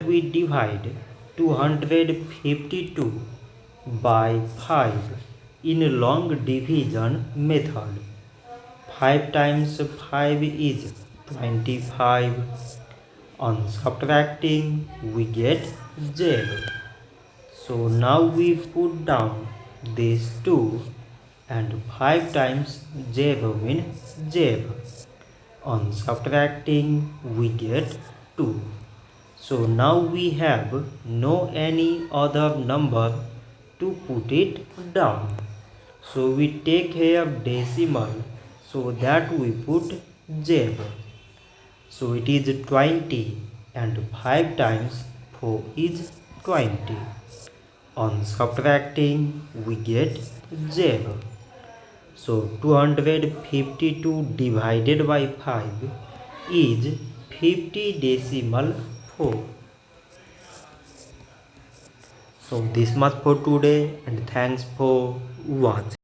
we divide 252 by 5 in long division method. 5 times 5 is 25. On subtracting we get 0. So now we put down these 2 and 5 times 0 means 0. On subtracting we get 2. So now we have no any other number to put it down. So we take here decimal, so that we put 0. So it is 20 and 5 times 4 is 20. On subtracting we get 0. So 252 divided by 5 is 50 decimal 4. So this much for today, and thanks for watching.